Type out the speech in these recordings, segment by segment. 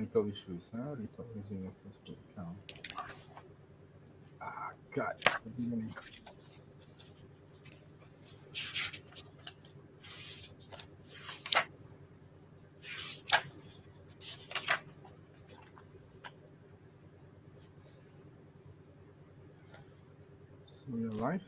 technical issues. Restart using your Facebook account. God. So you're live.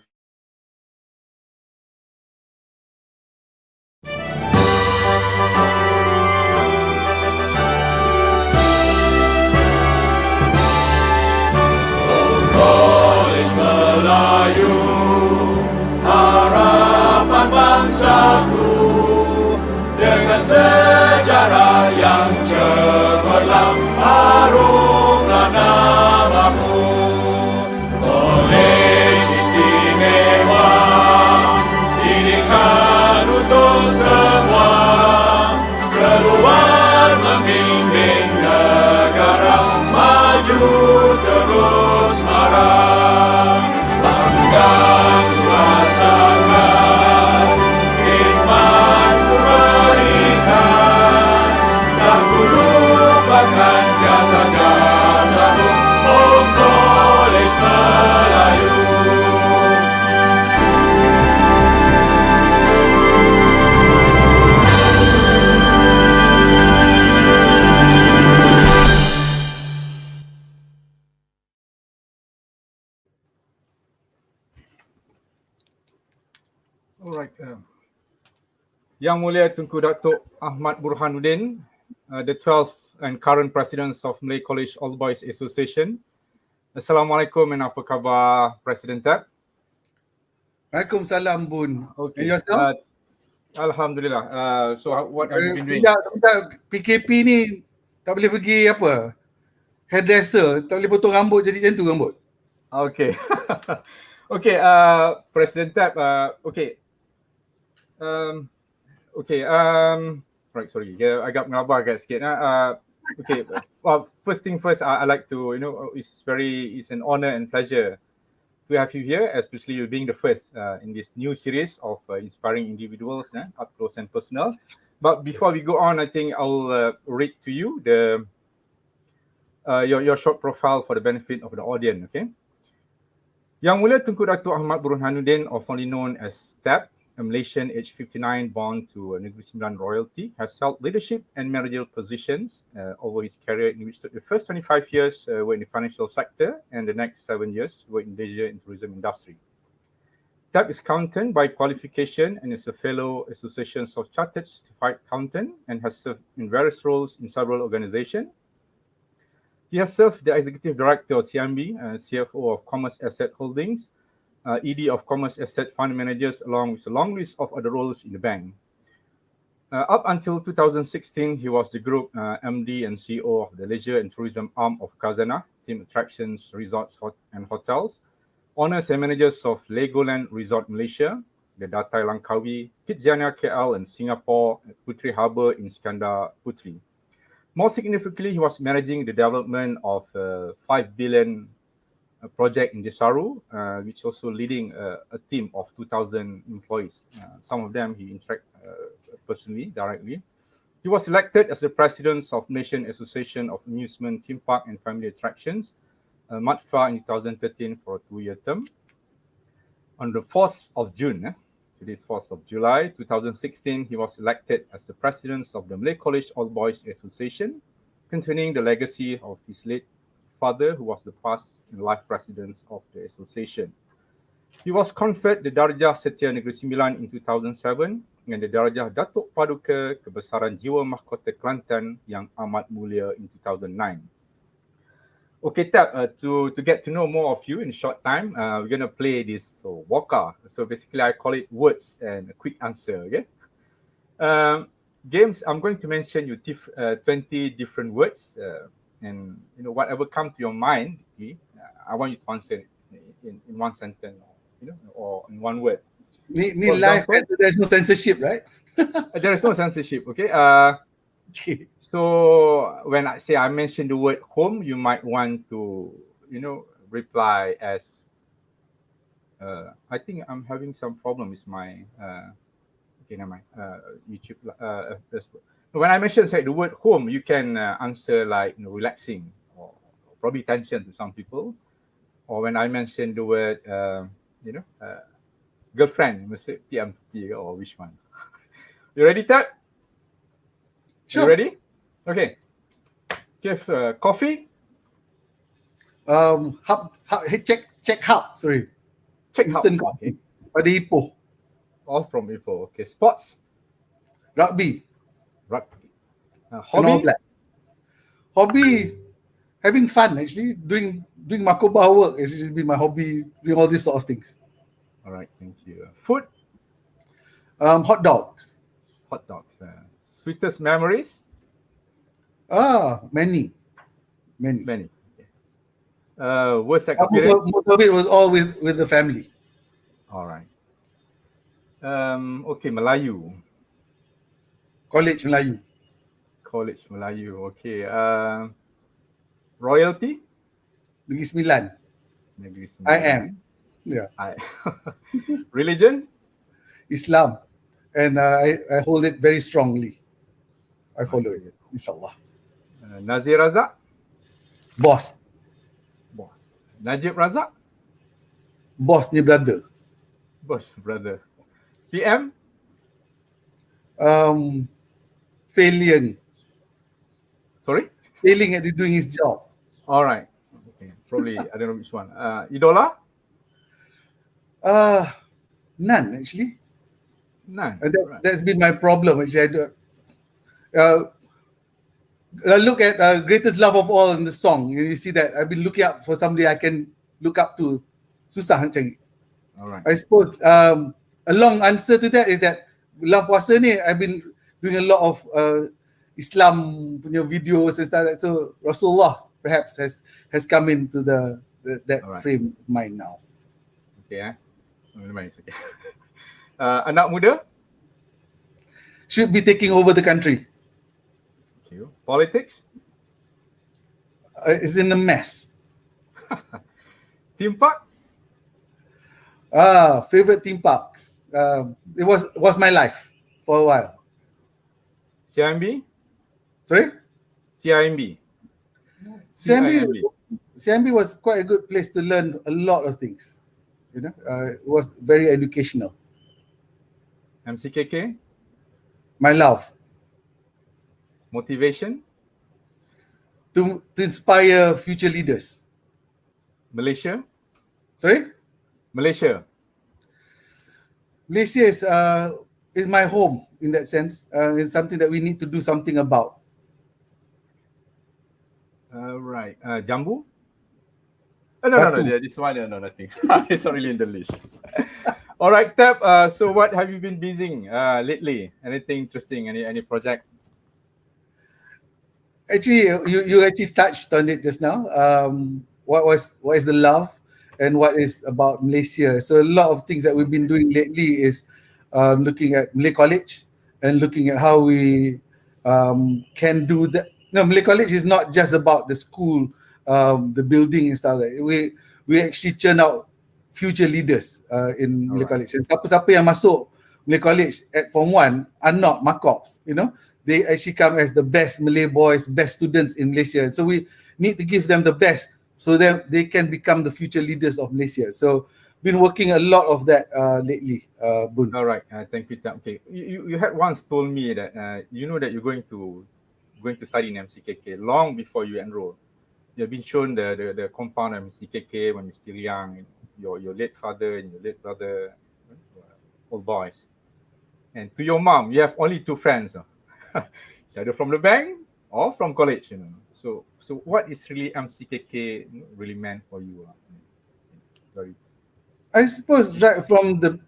Harapan bangsaku dengan sejarah yang cemerlang, harumlah namamu. Kolej istimewa didirikan untuk semua, keluar memimpin negara maju terus marah. Bangga ku rasakan, khidmat ku berikan, tak ku lupakan jasa-jasamu, oh Kolej Melayu. Alright. Yang Mulia Tunku Dato' Ahmad Burhanuddin, the 12th and current President of Malay College All Boys Association. Assalamualaikum and apa khabar President Tab? Waalaikumsalam Boon. Okay. And yourself? Alhamdulillah. So what have you been doing? PKP ni tak boleh pergi apa? Hairdresser, tak boleh potong rambut jadi macam tu rambut. Okay. Okay, President Tab, okay. Right, sorry. Yeah, agak mengabar agak sikit. Okay. First thing first, I like to, it's an honor and pleasure to have you here, especially you being the first in this new series of inspiring individuals, up close and personal. But before we go on, I think I'll read to you your short profile for the benefit of the audience. Okay. Yang Mulia Tunku Dato' Ahmad Burhanuddin, or fondly known as TAB, a Malaysian aged 59 born to Negeri Sembilan royalty, has held leadership and managerial positions over his career, in which the first 25 years were in the financial sector and the next 7 years were in leisure and tourism industry. TAB is accountant by qualification and is a fellow associations of Chartered Certified Accountant and has served in various roles in several organizations. He has served the Executive Director of CMB, CFO of Commerce Asset Holdings, ED of Commerce Asset Fund Managers, along with a long list of other roles in the bank. Up until 2016, he was the Group MD and CEO of the Leisure and Tourism arm of Khazanah, Team Attractions, Resorts and Hotels, Owners and Managers of Legoland Resort Malaysia, the Datai Langkawi, Kidzania KL and Singapore, Puteri Harbour in Iskandar Puteri. More significantly, he was managing the development of a 5 billion project in Desaru, which also leading a team of 2,000 employees. Some of them he interacted personally, directly. He was elected as the president of Malaysian Association of Amusement, Theme Park and Family Attractions, MATFA, in 2013 for a 2-year term. On the 4th of June, today's 4th of July 2016, he was elected as the president of the Malay College All Boys Association, continuing the legacy of his late father, who was the past and life president of the association. He was conferred the Darjah Setia Negeri Sembilan in 2007 and the Darjah Datuk Paduka Kebesaran Jiwa Mahkota Kelantan Yang Amat Mulia in 2009. Okay, Tab, to get to know more of you in a short time, we're going to play this Waka. So basically, I call it words and a quick answer, okay? Games, I'm going to mention you 20 different words, and whatever comes to your mind, I want you to answer in one sentence, or in one word. Ni live, there's no censorship, right? There is no censorship, okay? Okay. So when I mention the word home, you might want to, reply as, I think I'm having some problem with my, okay, never mind, YouTube. When I mentioned the word home, you can answer like relaxing or probably tension to some people. Or when I mentioned the word, girlfriend, you must say PMP or which one? You ready, Tab? Sure. You ready? Okay. Jeff, coffee? Check hub, sorry. Check Instant out. coffee. Okay. Pada Ipoh. All from Ipoh. Okay. Sports? Rugby. Rugby. And All Hobby? Black. Hobby, having fun actually. Doing Makoba work has just been my hobby, doing all these sort of things. All right. Thank you. Food? Hot dogs. Hot dogs. Sweetest memories? Many. Many. Okay. Worst Most experience? of it was all with the family. All right. Okay, Melayu. College Melayu. College Melayu. Okay. Royalty? Negeri Sembilan. Negeri I Sembilan. am. Yeah. Religion? Islam. And I hold it very strongly. I follow it, inshallah. Nazir Razak? Boss. Najib Razak? Boss ni brother. Boss, brother. PM? Failing Sorry? at doing his job. All right. Okay. Probably, I don't know which one. Idola? None actually. None. And Right. that's been my problem actually. I look at Greatest Love of All in the song, and you see that I've been looking up for somebody I can look up to. Susah nak cari. All right. I suppose a long answer to that is that bulan puasa ni I've been doing a lot of Islam punya videos and stuff like that. So Rasulullah perhaps has come into that Alright. frame of mind now. Okay. Never mind. It's okay. Anak muda? Should be taking over the country. Okay. Politics? It's in a mess. Theme park? Favorite theme parks. It was my life for a while. CIMB? Sorry? CIMB? CIMB was quite a good place to learn a lot of things. You know, it was very educational. MCKK? My love Motivation? to inspire future leaders. Malaysia? Sorry? Malaysia? Malaysia is my home in that sense. It's something that we need to do something about. Right. Jambu? No, Batu. this one, no, nothing. It's not really in the list. All right, Tab. So what have you been busy lately? Anything interesting? Any project? Actually, you actually touched on it just now. What is the love and what is about Malaysia? So a lot of things that we've been doing lately is looking at Malay College and looking at how we can do that. No, Malay College is not just about the school, the building and stuff like that. We actually churn out future leaders in Malay College. And siapa-siapa yang masuk Malay College at Form 1 are not MCOBs, you know. They actually come as the best Malay boys, best students in Malaysia. So we need to give them the best so that they can become the future leaders of Malaysia. So been working a lot of that lately, Boon. All right. Thank you, Tab. Okay. You had once told me that you know that you're going to study in MCKK long before you enroll. You've been shown the compound of MCKK when you're still young. Your late father and your late brother, old boys. And to your mom, you have only two friends. It's either from the bank or from college, you know. So what is really MCKK really meant for you? Sorry. I suppose right from the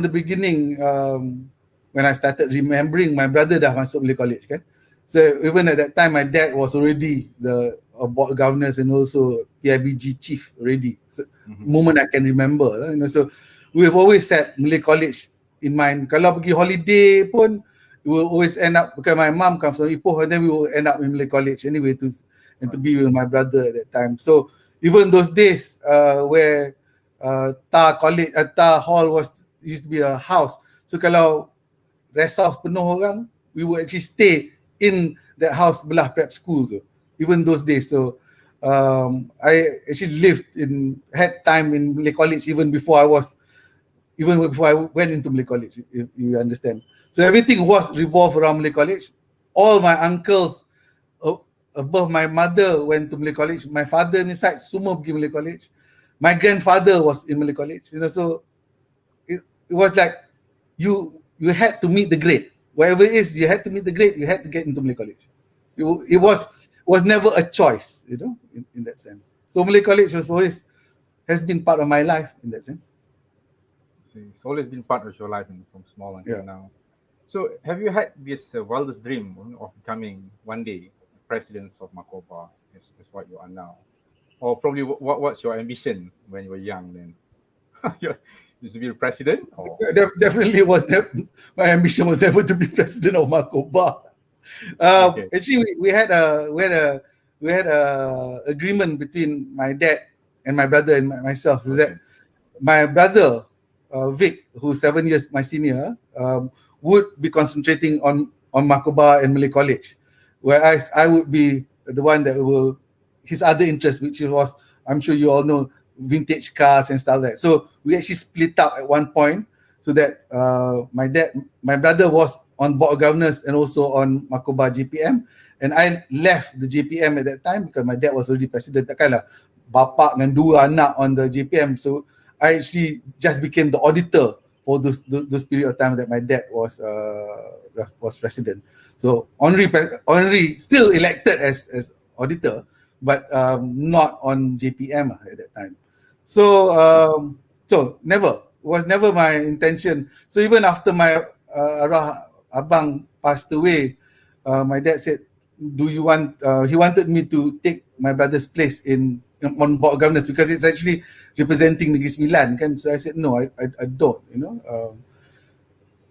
beginning, when I started remembering my brother dah masuk Malay College, kan? So even at that time, my dad was already the board governors and also PIBG chief already. So moment I can remember, you know. So we've always set Malay College in mind. Kalau pergi holiday pun, we will always end up, because my mom comes from Ipoh, and then we will end up in Malay College anyway to be with my brother at that time. So even those days where Tar Hall used to be a house. So kalau rest house penuh orang, we would actually stay in that house belah prep school tu, even those days. So I actually had time in Malay College even before I went into Malay College, if you understand. So everything was revolved around Malay College. All my uncles above my mother went to Malay College. My father inside semua pergi Malay College. My grandfather was in Malay College. So it was like you had to meet the grade. Whatever it is, you had to meet the grade. You had to get into Malay College. It was never a choice, in that sense. So Malay College has been part of my life in that sense. It's always been part of your life from small until now. So have you had this wildest dream of becoming one day president of MCOBs, is what you are now? Or probably what's your ambition when you were young then? You to be the president? Or? Definitely my ambition was never to be president of MCOBs. Okay. Actually, we had a agreement between my dad and my brother and myself. So that my brother Vic, who's 7 years my senior, would be concentrating on MCOBs and Malay College, whereas I would be the one that will his other interest, which was, I'm sure you all know, vintage cars and stuff like that. So we actually split up at one point, so that my brother was on board of governors and also on MCOBs JPM, and I left the JPM at that time because my dad was already president. Takkanlah bapa dengan dua anak on the JPM, so I actually just became the auditor for those period of time that my dad was president. So honorary still elected as auditor, but not on JPM at that time. So was never my intention. So even after my arwah abang passed away, my dad said, "Do you want?" He wanted me to take my brother's place on board of governors because it's actually representing Negeri Sembilan, kan? So I said no, I don't.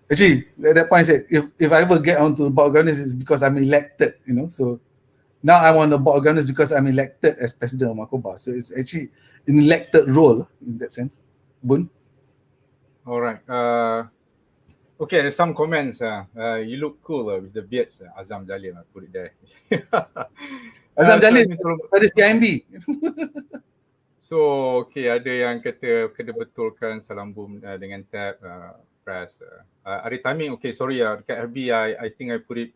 Actually, at that point I said if I ever get onto the board of governors, it's because I'm elected. So now I'm on the board of governors because I'm elected as president of MCOBs. So it's actually an elected role in that sense. Boon. All right. Okay, there's some comments. You look cool with the beards. Azam Jalil, I put it there. Azam Jalil pada CIMB. So, okay, ada yang kena betulkan salam boom dengan tab press. Ada timing, okay, sorry, dekat FB, I think I put it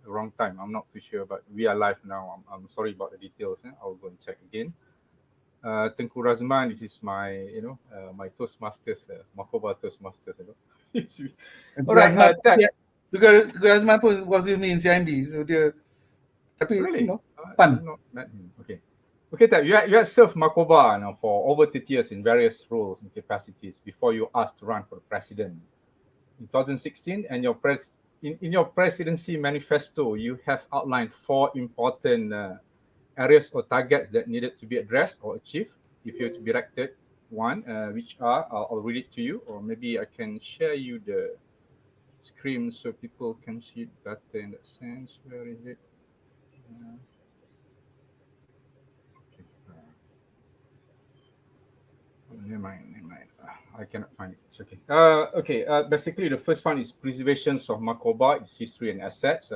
wrong time. I'm not too sure, but we are live now. I'm sorry about the details. I'll go and check again. Tengku Razman, this is my, my Toastmasters, MCOBs Toastmasters. Alright, Tengku Razman pun was with me in CIMB, so dia, tapi really? Fun. Okay. Okay, Tab, you had served MCOBs now for over 30 years in various roles and capacities before you asked to run for the president. In 2016, and in your presidency manifesto, you have outlined 4 important areas or targets that needed to be addressed or achieved if you're to be elected. One, which are, I'll read it to you, or maybe I can share you the screen so people can see it better in that sense. Where is it? Never mind. I cannot find it. It's okay. Basically, the first one is preservation of MCOBs, its history and assets.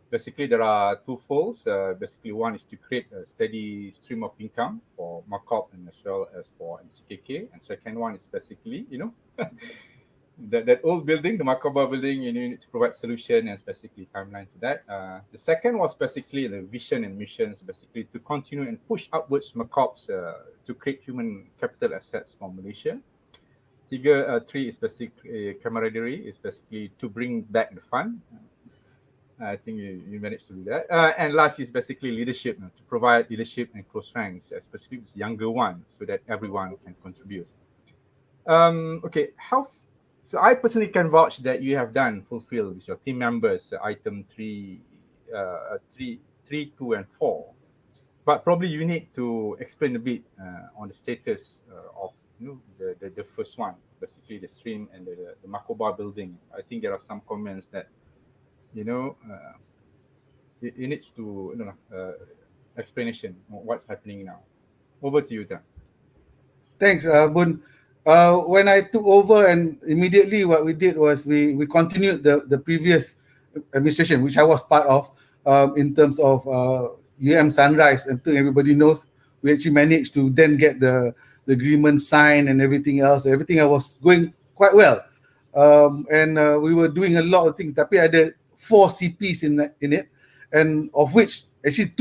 Basically, there are two folds. Basically, one is to create a steady stream of income for MCOB and as well as for MCKK. And second one is basically, that old building, the MCOBs building, you need to provide solution and basically timeline to that. The second was basically the vision and missions, basically to continue and push upwards MCOBs to create human capital assets for Malaysia. Three is basically camaraderie, is basically to bring back the fun. I think you managed to do that. And last is basically leadership, to provide leadership and close ranks, especially with younger ones, so that everyone can contribute. Okay, so I personally can vouch that you have fulfilled with your team members item 3, 2, and 4. But probably you need to explain a bit on the status of the first one, basically the stream and the MCOBs building. I think there are some comments that it needs to explanation on what's happening now. Over to you, Dan. Thanks, Boon. When I took over, and immediately what we did was we continued the previous administration, which I was part of, in terms of Sunrise, and everybody knows, we actually managed to then get the agreement signed and everything else. Everything was going quite well. And we were doing a lot of things. Tapi ada 4 CPs in it, and of which actually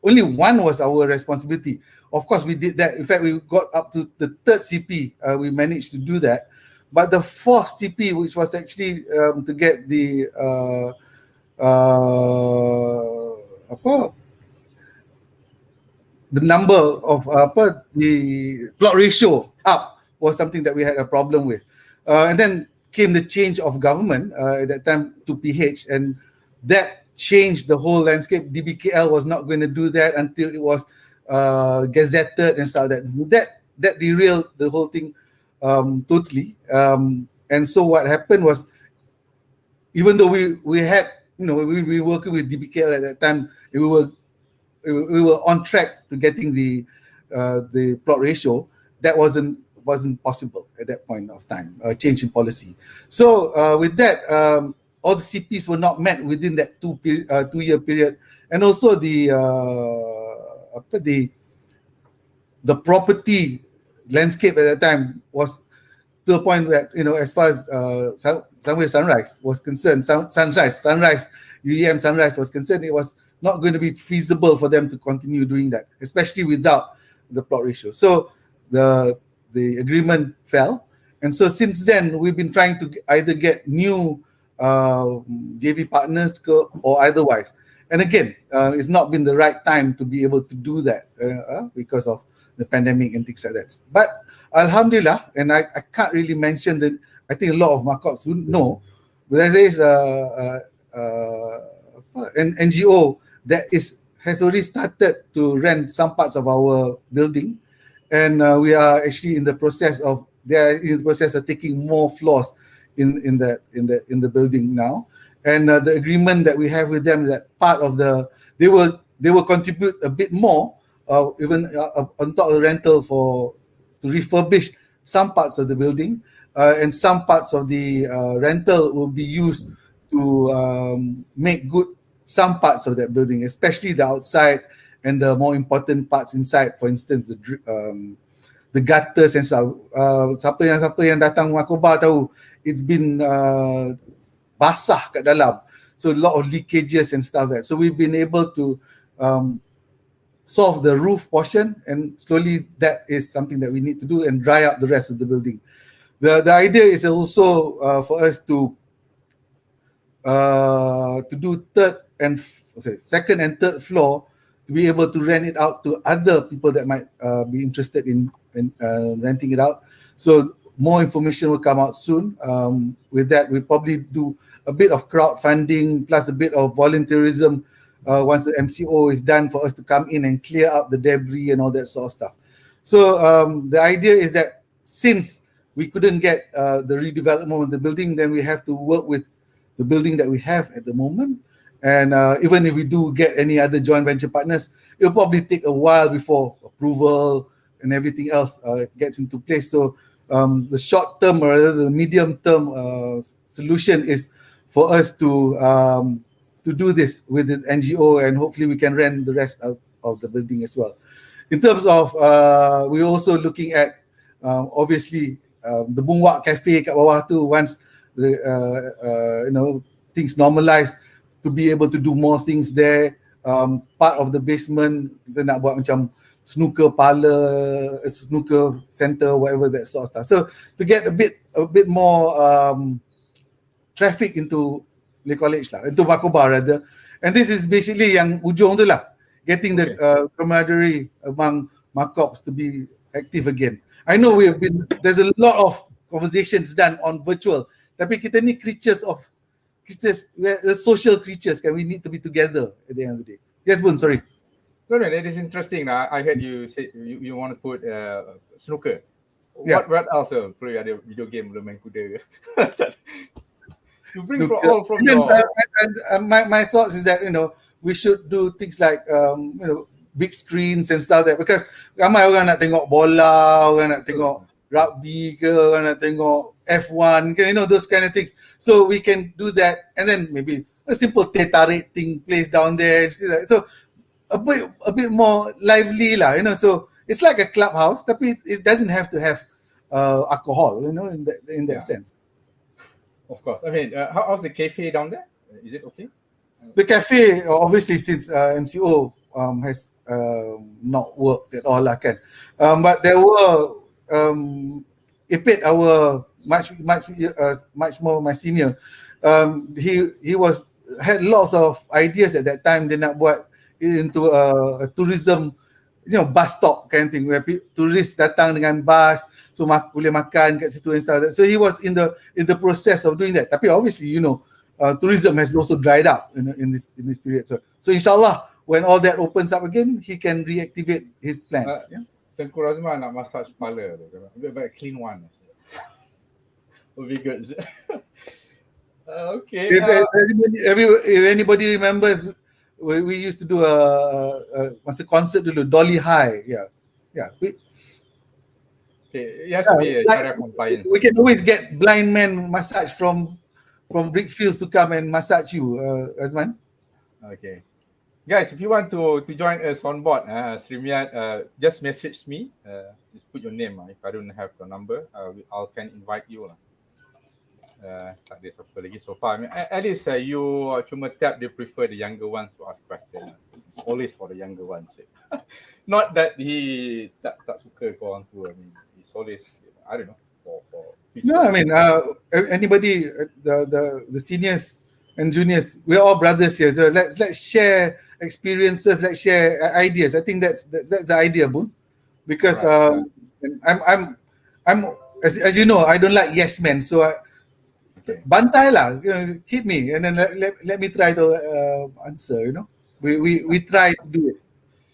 only one was our responsibility. Of course, we did that. In fact, we got up to the 3rd CP. We managed to do that. But the 4th CP, which was actually to get the the number of the plot ratio up, was something that we had a problem with. And then came the change of government at that time to PH, and that changed the whole landscape. DBKL was not going to do that until it was gazetted and stuff. That derailed the whole thing totally. And so what happened was, even though we had, we were working with DBKL at that time, we were on track to getting the plot ratio. That wasn't possible at that point of time, change in policy. So with that, all the CPs were not met within that 2-year period, and also the property landscape at that time was to a point that, as far as Sunrise was concerned, Sunrise was concerned, it was not going to be feasible for them to continue doing that, especially without the plot ratio. So the agreement fell, and so since then we've been trying to either get new JV partners or otherwise. And again, it's not been the right time to be able to do that because of the pandemic and things like that. But Alhamdulillah, and I can't really mention that. I think a lot of MCOBs would know, but there is an NGO that has already started to rent some parts of our building, and we are actually in the process of taking more floors in the building now. And the agreement that we have with them is that part of they will contribute a bit more, even on top of the rental, to refurbish some parts of the building, and some parts of the rental will be used to make good some parts of that building, especially the outside and the more important parts inside. For instance, the gutters and stuff. Siapa yang datang Makoba tahu, it's been basah kat dalam, so a lot of leakages and stuff like that. So we've been able to solve the roof portion, and slowly that is something that we need to do, and dry up the rest of the building. The idea is also for us to do second and third floor, to be able to rent it out to other people that might be interested in renting it out. So more information will come out soon. With that, we'll probably do a bit of crowdfunding plus a bit of volunteerism once the MCO is done, for us to come in and clear up the debris and all that sort of stuff. So the idea is that since we couldn't get the redevelopment of the building, then we have to work with the building that we have at the moment. And even if we do get any other joint venture partners, it'll probably take a while before approval and everything else gets into place. So the short term, or rather the medium term solution is for us to do this with the NGO, and hopefully we can rent the rest of the building as well. In terms of, we're also looking at obviously the Boon Cafe kat bawah tu, once the things normalize, to be able to do more things there. Part of the basement kita nak buat macam snooker parlor, snooker center, whatever that sort of stuff. So to get a bit more traffic into the college lah, into Makoba rather. And this is basically yang ujung tu lah, getting the camaraderie among MCOBs to be active again. I know there's a lot of conversations done on virtual, tapi kita ni we're social creatures, we need to be together at the end of the day. Yes, Boon, sorry. No, that is interesting. I heard you say you want to put snooker. Yeah. What else? Probably ada video game, boleh main kuda. You bring Snooker. all from your... My thoughts is that, we should do things like, big screens and stuff that, because ramai orang nak tengok bola, orang nak tengok rugby ke, orang nak tengok F1, those kind of things. So we can do that, and then maybe a simple teh tarik thing plays down there. So a bit more lively lah, So it's like a clubhouse, but it doesn't have to have alcohol, in that sense. Of course. I mean, how's the cafe down there? Is it okay? The cafe, obviously, since MCO has not worked at all, but there were Ipit, our much more my senior. He had lots of ideas at that time. Dia nak buat into a tourism, bus stop kind of thing, where tourists datang dengan bus, so boleh makan kat situ and stuff. So he was in the process of doing that. Tapi obviously, tourism has also dried up in this period. So inshallah, when all that opens up again, he can reactivate his plans. Tengku Razman nak massage kepala tu, but clean one. Would be good. Okay. If anybody remembers, we used to do a concert dulu, Dolly High. Okay, it has to be a Sharia compliance. We can always get blind men massage from Brickfields to come and massage you, Razman. Okay. Guys, if you want to join us on board, Srimiat, just message me. Just put your name. If I don't have your number, I can invite you. Tak ada siapa lagi so far. I mean, at least you cuma tap, they prefer the younger ones to ask questions. Always for the younger ones. Not that he tak suka ke orang tua. I mean, it's always, I don't know, for no, I mean, anybody, the seniors and juniors, we're all brothers here. So let's share experiences, let's share ideas. I think that's the idea, Boon. Because right. I'm as you know, I don't like yes men. So bantai lah, hit me, and then let me try to answer. We try to do it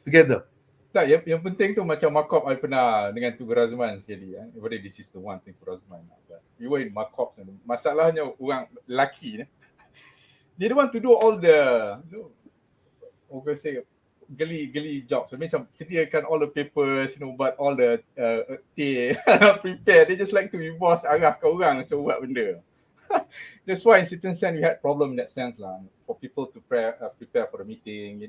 together. Tak, yang penting tu macam MCOB I pernah dengan Tengku Razman sekali. Whether this is the one Tengku Razman. We were in MCOB. Masalahnya orang lelaki. They don't want to do all the, say, geli jobs. I mean, sediakan all the papers, but all the prepare. They just like to be boss, arah ke orang, so buat benda. That's why in certain sense we had problem in that sense lah. For people to prepare for the meeting,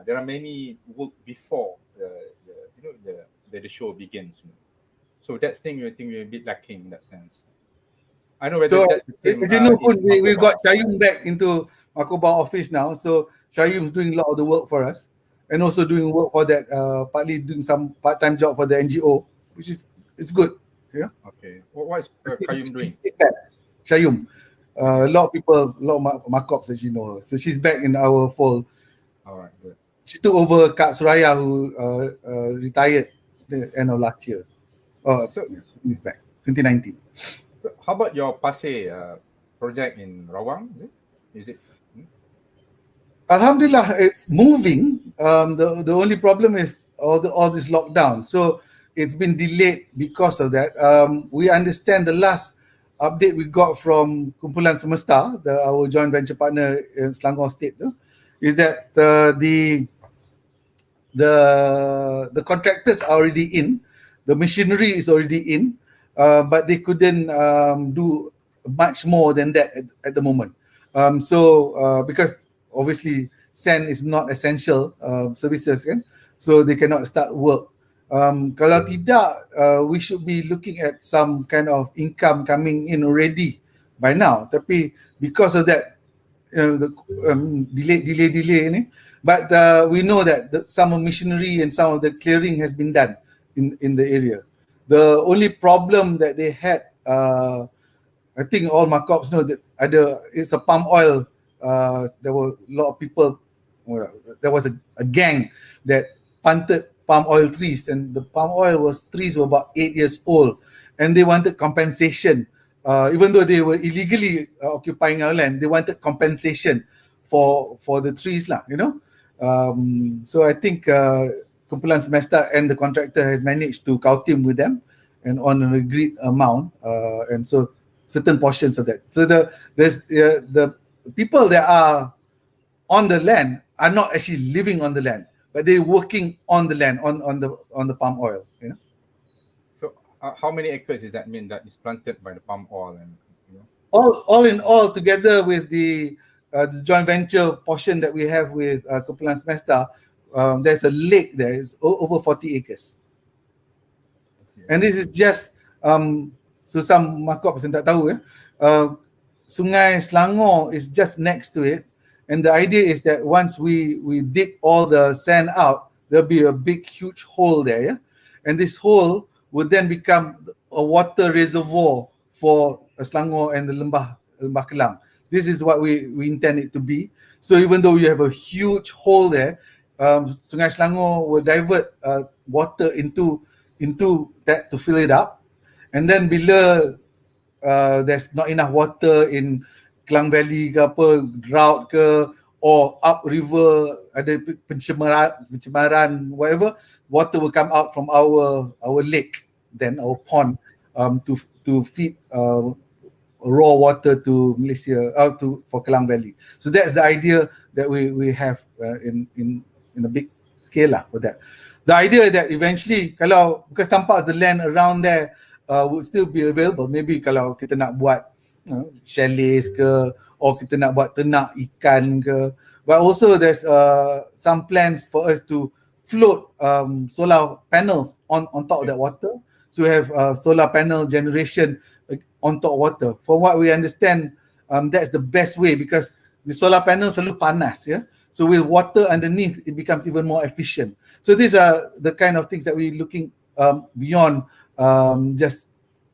there are many work before the show begins. So that thing I think we're a bit lacking in that sense. I know whether that's the same. As you know, we've got Shayum back into Makoba office now. So Shayum's doing a lot of the work for us, and also doing work for that, partly doing some part-time job for the NGO, which is good. Yeah. Okay. What is Shayum doing? Shayum. A lot of people, a lot of MCOBs, as you know her. So she's back in our fold. All right, good. She took over Kak Suraya, who retired the end of last year. So he's back, 2019. How about your Pasir project in Rawang? Is it? Alhamdulillah, it's moving. The only problem is all this lockdown. So it's been delayed because of that. We understand the last update we got from Kumpulan Semesta, our joint venture partner in Selangor State, is that the contractors are already in, the machinery is already in, but they couldn't do much more than that at the moment. Because obviously sand is not essential services, kan? So they cannot start work. Kalau tidak, we should be looking at some kind of income coming in already by now. Tapi because of that, the delay ni, but we know that some of machinery and some of the clearing has been done in the area. The only problem that they had, I think all MCOBs know that it's a palm oil. There were a lot of people. There was a gang that planted palm oil trees, and the palm oil trees were about 8 years old, and they wanted compensation. Even though they were illegally occupying our land, they wanted compensation for the trees lah. So I think Kumpulan Semesta and the contractor has managed to kautim with them and on an agreed amount, and so certain portions of that. So the people that are on the land are not actually living on the land, but they're working on the land, on the palm oil. So how many acres does that mean that is planted by the palm oil and All in all, together with the joint venture portion that we have with Kepulauan Semesta, there's a lake there. It's over 40 acres. And this is just so some MCOBs yang tak tahu Sungai Selangor is just next to it, and the idea is that once we dig all the sand out, there'll be a big huge hole there, and this hole would then become a water reservoir for Selangor and the Lembah Kelang. This is what we intend it to be. So even though you have a huge hole there, Sungai Selangor will divert water into that to fill it up, and then bila there's not enough water in Klang Valley ke apa, drought ke, or up river ada pencemaran whatever, water will come out from our lake, then our pond, to feed raw water to Malaysia, for Klang Valley. So that's the idea that we have in a big scale lah for that. The idea that eventually, kalau because some parts of the land around there would still be available, maybe kalau kita nak buat chalets ke, or kita nak buat ternak ikan ke, but also there's some plans for us to float solar panels on top of that water. So we have solar panel generation on top of water. From what we understand, that's the best way, because the solar panels selalu panas, so with water underneath, it becomes even more efficient. So these are the kind of things that we're looking beyond just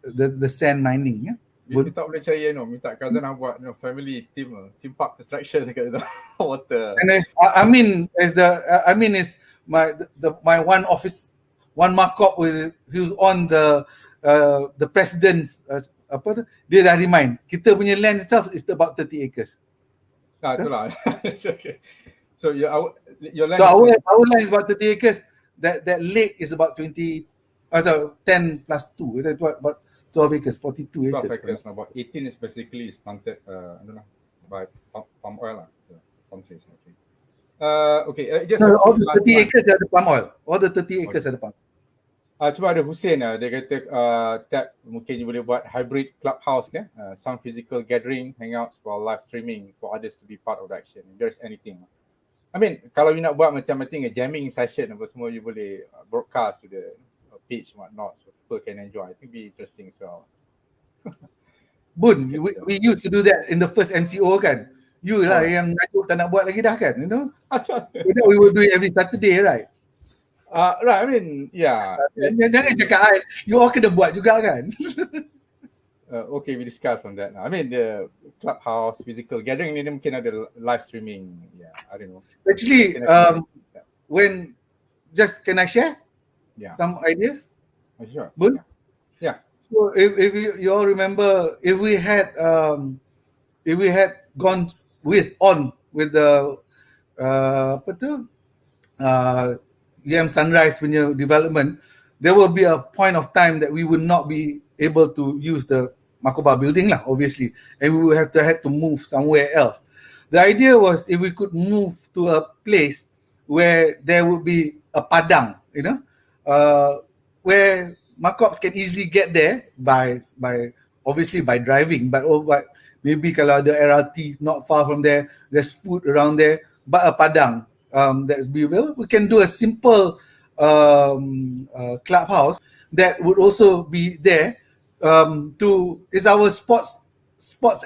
the sand mining. Kita tak boleh percaya minta cousin nak buat family team park attraction dekat water. And I mean is my one office, one MCOB who's on the president's dia dah remind kita punya land itself is about 30 acres. Itulah. Okay. So your land. So our land is about 30 acres. That lake is about 10 plus 2. Is that about 12 acres, 42 12 acres. acres. About 18 is basically planted. I don't know, by palm oil palm trees. Okay. Just all the 30 acres ada palm oil. All the 30 acres ada palm. Cuba ada Hussein, dia kata Tab mungkin you boleh buat hybrid clubhouse kan, some physical gathering, hangouts for live streaming for others to be part of the action. If there's anything, I mean kalau you nak buat macam I think a jamming session apa semua, you boleh broadcast to the page whatnot, so people can enjoy. I think it'd be interesting as well. Boon, we used to do that in the first MCO kan. You lah yang tak nak buat lagi dah kan, you know. We will do it every Saturday, right? Right, I mean, yeah. Jangan cakap you all kena buat juga kan. Okay, we discuss on that. I mean, the clubhouse, physical gathering ni mungkin ada live streaming. Yeah, I don't know. Actually, when just can I share some ideas? Sure. Boon? Yeah. So if you all remember, if we had gone with the Sunrise punya development, there will be a point of time that we would not be able to use the Makoba building lah, obviously, and we would have to move somewhere else. The idea was if we could move to a place where there would be a padang, you know, where MCOBs can easily get there by obviously by driving, but maybe kalau ada LRT not far from there, there's food around there, but a padang. That's beautiful. We can do a simple clubhouse that would also be there is our sports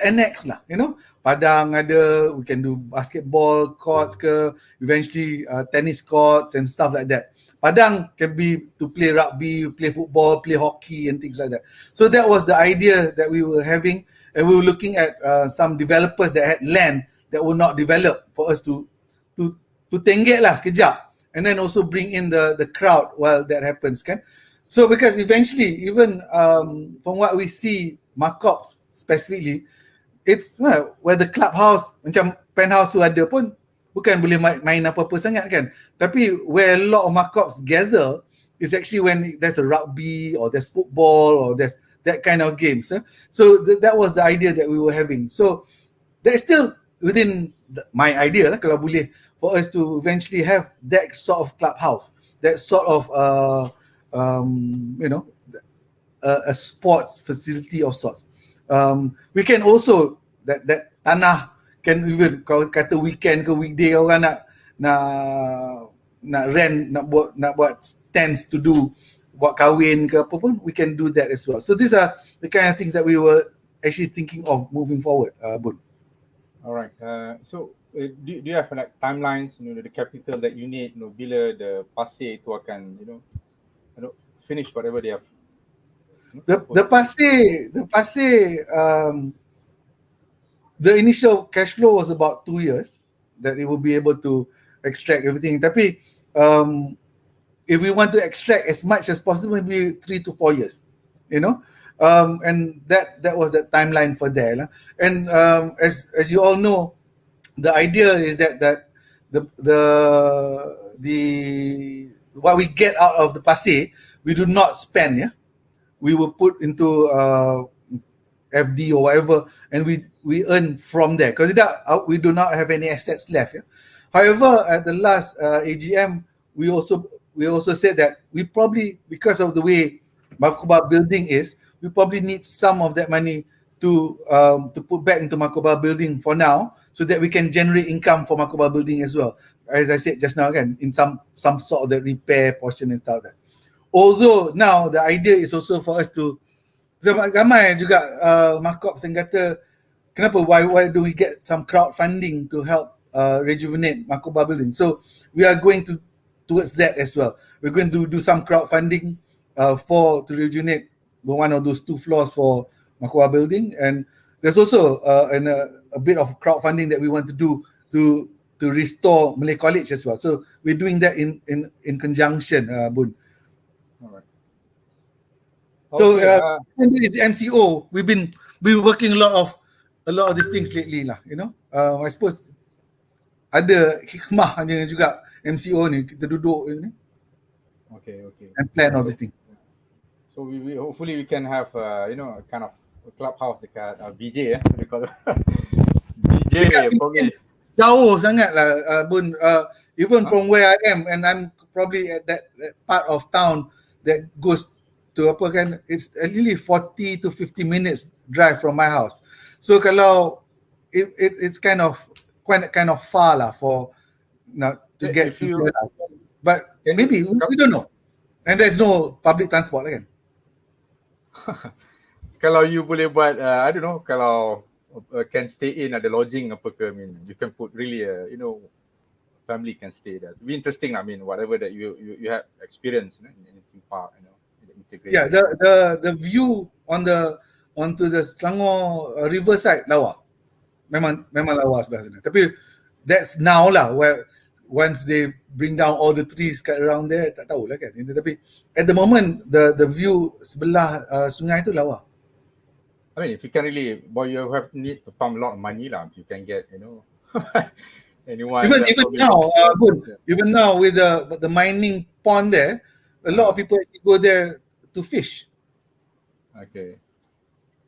annex lah, you know. Padang ada, we can do basketball courts ke, eventually tennis courts and stuff like that. Padang can be to play rugby, play football, play hockey and things like that. So that was the idea that we were having, and we were looking at some developers that had land that were not developed for us to tenggek lah sekejap, and then also bring in the crowd while that happens kan. So because eventually even from what we see MCOBs specifically, it's where the clubhouse macam penthouse tu ada pun bukan boleh main apa-apa sangat kan, tapi where a lot of MCOBs gather is actually when there's a rugby or there's football or there's that kind of games. So that was the idea that we were having. So that's still within my idea lah, kalau boleh, for us to eventually have that sort of clubhouse, that sort of you know, a sports facility of sorts. We can also that tanah can even kalau kata weekend ke weekday orang nak rent, nak buat stands to do buat kahwin ke apa pun, we can do that as well. So these are the kind of things that we were actually thinking of moving forward, Boon. All right. So do you have like timelines, the capital that you need, bila the pasir itu akan, finish whatever they have. The pasir, the initial cash flow was about 2 years that it will be able to extract everything. Tapi if we want to extract as much as possible, maybe 3 to 4 years, and that was the timeline for there. And as you all know, the idea is that the what we get out of the pasir, we do not spend. We will put into FD or whatever, and we earn from there because we do not have any assets left. However, at the last AGM, we also said that we probably, because of the way Makoba building is, we probably need some of that money to put back into Makoba building for now, so that we can generate income for Makoba building as well. As I said just now, again, in some sort of the repair portion and stuff like that. Although now the idea is also for us to, ramai juga MCOBs yang kata, kenapa why do we get some crowdfunding to help rejuvenate Makoba building? So we are going towards that as well. We're going to do some crowdfunding to rejuvenate one of those 2 floors for Makoba building, and there's also a bit of crowdfunding that we want to do to restore Malay College as well. So we're doing that in conjunction, Boon. All right. So it's MCO. We've been working a lot of these things lately lah. I suppose ada hikmahnya juga MCO ni, kita duduk ni. Okay. And plan all these things. So we hopefully we can have kind of a clubhouse dekat BJ we call it. BJ probably jauh sangat lah, Boon. Even from where I am, and I'm probably at that part of town that goes to apa kan, it's really 40 to 50 minutes drive from my house. So kalau it's kind of far lah for to get to there. But maybe we don't know. And there's no public transport again. Kalau you boleh buat, I don't know, kalau can stay in, ada lodging apa ke, I mean, you can put really family can stay there. It'd be interesting. I mean, whatever that you have experience in anything park, the integration. Yeah, the view onto the Selangor riverside lawa. Memang lawa sebelah sana. Tapi that's now lah, where once they bring down all the trees kat around there, tak tahulah kan. Tapi at the moment the view sebelah sungai tu lawa. I mean, if you can really, boy, you need to pump a lot of money lah. You can get, anyone. Even now with the mining pond there, a lot of people actually go there to fish. Okay.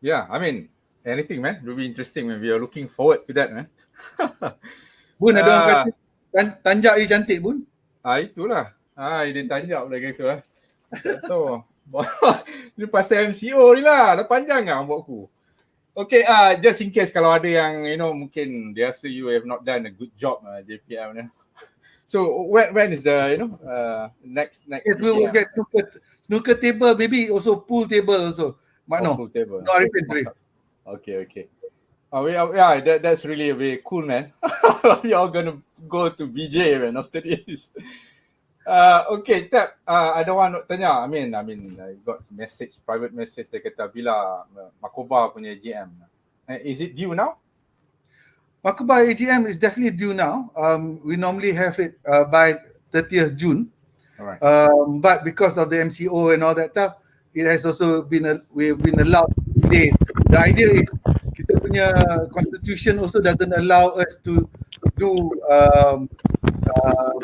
Yeah, I mean, anything, man. It will be interesting, man. We are looking forward to that, man. Boon, ada orang kata tanjak je cantik, Boon. Itulah. Dia tanjak pula kata. Betul. Ni pasal MCO ni lah. Dah panjang lah buat aku. Okay, just in case kalau ada yang, mungkin dia rasa you have not done a good job, JPM. So when is the, next yes, we will get snooker table, maybe also pool table also. But no, pool table. No reference. Okay. That's really very cool, man. We all gonna go to BJ, man, after this. Okay, Tab, ada orang nak tanya. I mean, I got private message dia kata bila Makoba punya AGM. Is it due now? Makoba AGM is definitely due now. We normally have it by 30th June. All right. But because of the MCO and all that stuff, it has also we've been allowed days. The idea is kita punya constitution also doesn't allow us to do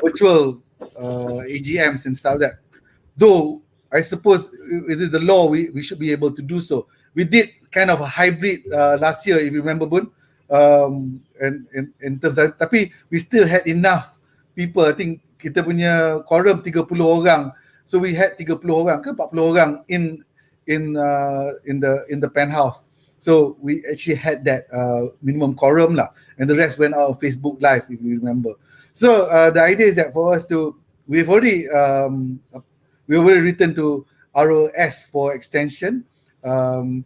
virtual AGMs and stuff like that. Though I suppose it is the law, we should be able to do so. We did kind of a hybrid last year, if you remember, Boon. And in terms of, tapi we still had enough people. I think kita punya quorum 30 orang. So we had 30 orang ke 40 orang in in the penthouse. So we actually had that minimum quorum lah, and the rest went out on Facebook Live, if you remember. So the idea is that for us to, we've already written to ROS for extension, and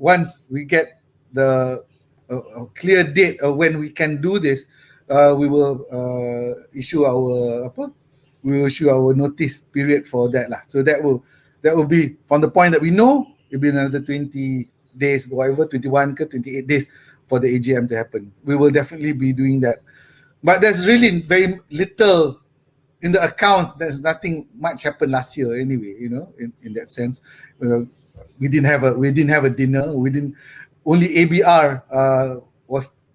once we get the clear date of when we can do this, we will issue our notice period for that lah. So that will be from the point that we know it'll be another 20 days, whatever, 21 ke 28 days for the AGM to happen. We will definitely be doing that. But there's really very little in the accounts. There's nothing much happened last year anyway, you know, in that sense. We didn't have a dinner. Only ABR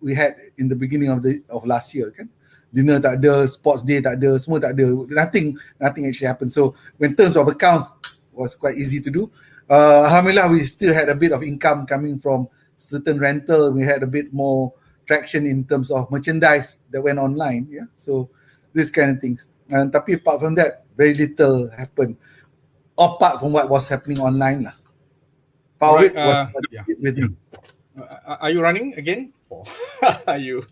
we had in the beginning of last year, kan? Dinner tak ada, sports day tak ada, semua tak ada. Nothing actually happened. So in terms of accounts, was quite easy to do. Alhamdulillah, we still had a bit of income coming from certain rental. We had a bit more traction in terms of merchandise that went online. Yeah, so this kind of things. And tapi apart from that, very little happened. Apart from what was happening online lah. Part of it was with me. Are you running again? Are you?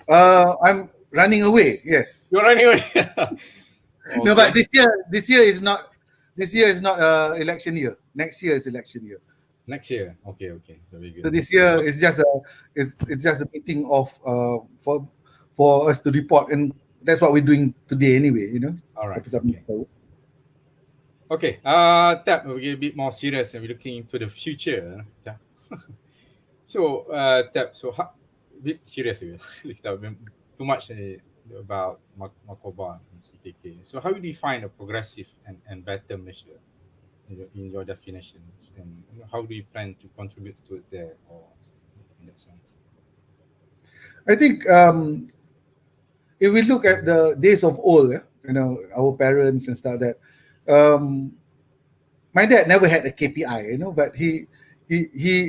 I'm running away. Yes. You're running away. Okay. No, but this year is not election year. Next year is election year. Next year. Okay. Very good. So this year is just a meeting of for us to report, and that's what we're doing today anyway. You know. All right. Okay. Tab, we'll get a bit more serious and we're looking into the future. So, Tab, a bit serious again. Too much about Makoba and CKK. So, how do you define a progressive and better measure in your definitions, and how do you plan to contribute to it there, or in that sense? I think if we look at the days of old, you know, our parents and stuff, that my dad never had a KPI, you know, but he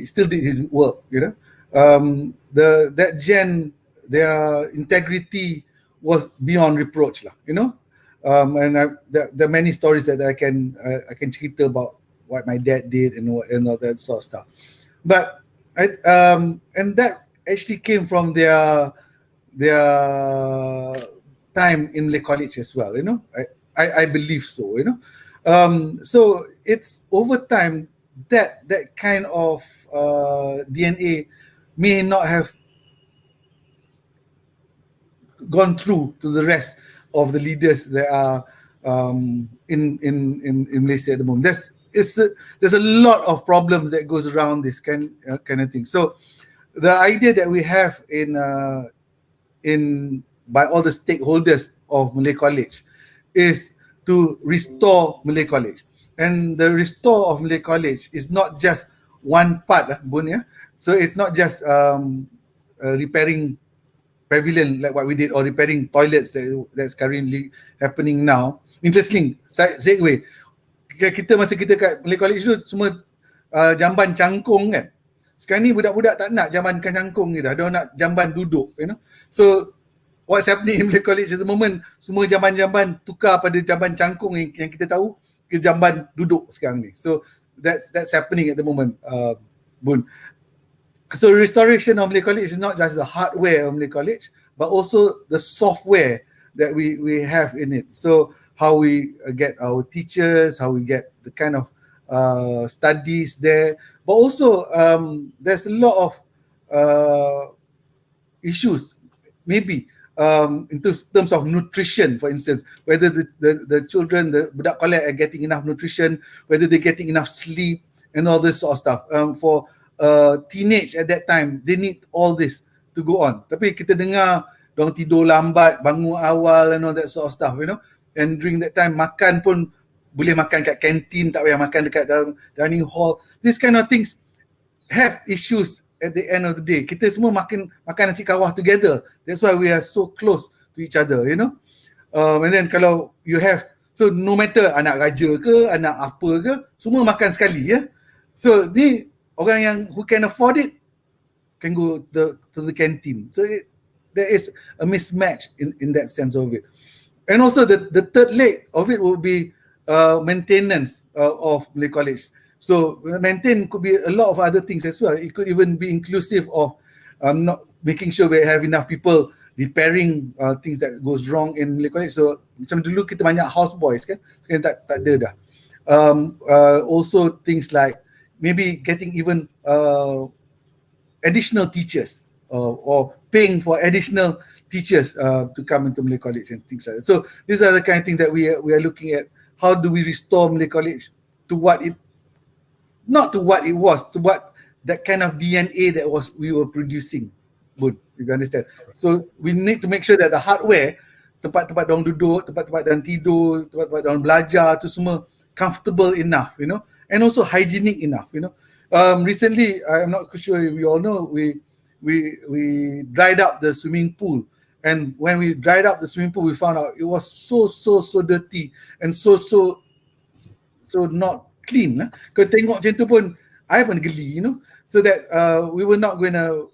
still did his work, you know. That gen, their integrity was beyond reproach lah, you know. And there are many stories that I can cerita about what my dad did and all that sort of stuff. But and that actually came from their time in Malay College as well, you know. I believe so, you know. So it's over time that kind of DNA may not have gone through to the rest of the leaders that are in Malaysia at the moment. There's a lot of problems that goes around this kind of thing. So the idea that we have in by all the stakeholders of Malay College is to restore Malay College. And the restore of Malay College is not just one part, Boon, yeah? So it's not just repairing pavilion like what we did, or repairing toilets that's currently happening now. Interesting, segue. Masa kita kat Malay College tu semua jamban cangkung kan. Sekarang ni budak-budak tak nak jamban cangkung ni dah. Dia nak jamban duduk, you know. So what's happening in Malay College at the moment, semua jamban-jamban tukar pada jamban cangkung yang kita tahu ke jamban duduk sekarang ni. So that's happening at the moment, Boon. So restoration of Malay College is not just the hardware of Malay College, but also the software that we have in it. So how we get our teachers, how we get the kind of studies there, but also there's a lot of issues, maybe in terms of nutrition, for instance, whether the children, the budak kolek are getting enough nutrition, whether they're getting enough sleep and all this sort of stuff. For teenage at that time, they need all this to go on. Tapi kita dengar dorang tidur lambat, bangun awal and all that sort of stuff, you know. And during that time, makan pun boleh makan kat kantin, tak payah makan dekat dining hall. These kind of things have issues at the end of the day. Kita semua makan nasi kawah together. That's why we are so close to each other, you know. And then kalau you have, so no matter anak raja ke, anak apa ke, semua makan sekali, ya. So ni orang yang who can afford it can go to the canteen. So there is a mismatch in that sense of it. And also the third leg of it will be maintenance of Malay College. So maintain could be a lot of other things as well. It could even be inclusive of not making sure we have enough people repairing things that goes wrong in Malay College. So macam dulu kita banyak house boys kan, sekarang tak ada dah. Also things like maybe getting even additional teachers or paying for additional teachers to come into Malay College and things like that. So these are the kind of things that we are looking at. How do we restore Malay College to what it, not to what it was, to what that kind of DNA that we were producing, Boon, if you understand. So we need to make sure that the hardware, tempat-tempat diorang duduk, tempat-tempat diorang tidur, tempat-tempat diorang belajar, tu semua comfortable enough, you know, and also hygienic enough, you know. Recently, I'm not sure if you all know, we dried up the swimming pool, and when we dried up the swimming pool, we found out it was so dirty and so not clean lah. Kau tengok macam tu pun, I pun geli, you know. So that we were not going to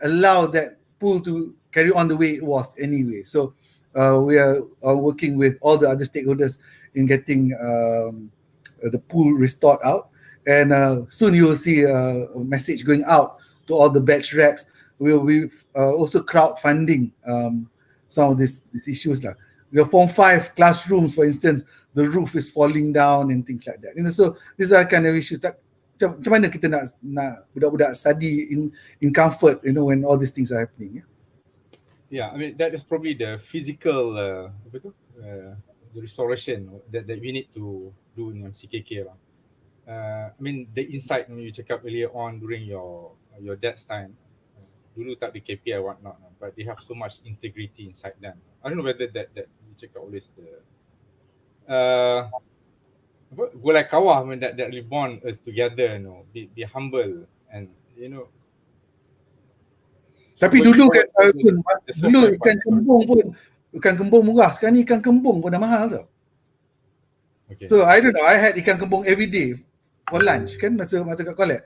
allow that pool to carry on the way it was anyway. So we are working with all the other stakeholders in getting the pool restored out. And soon you will see a message going out to all the batch reps. We will be also crowdfunding some of these issues lah. Your Form 5 classrooms, for instance, the roof is falling down and things like that. You know, so these are kind of issues that macam mana kita nak budak-budak study in comfort, you know, when all these things are happening. Yeah, I mean that is probably the physical the restoration that we need to do in MCKK lah. I mean the insight when you check up earlier on during your dad's time, dulu tak ada KPI or whatnot, but they have so much integrity inside them. I don't know whether that you check out always the golai kawah, I mean that really bond us together, you know, be humble and you know. Tapi dulu kan dulu ikan kembung murah, sekarang ni ikan kembung pun dah mahal tau. Okay. So I don't know, I had ikan kembung every day for lunch kan masa kat college.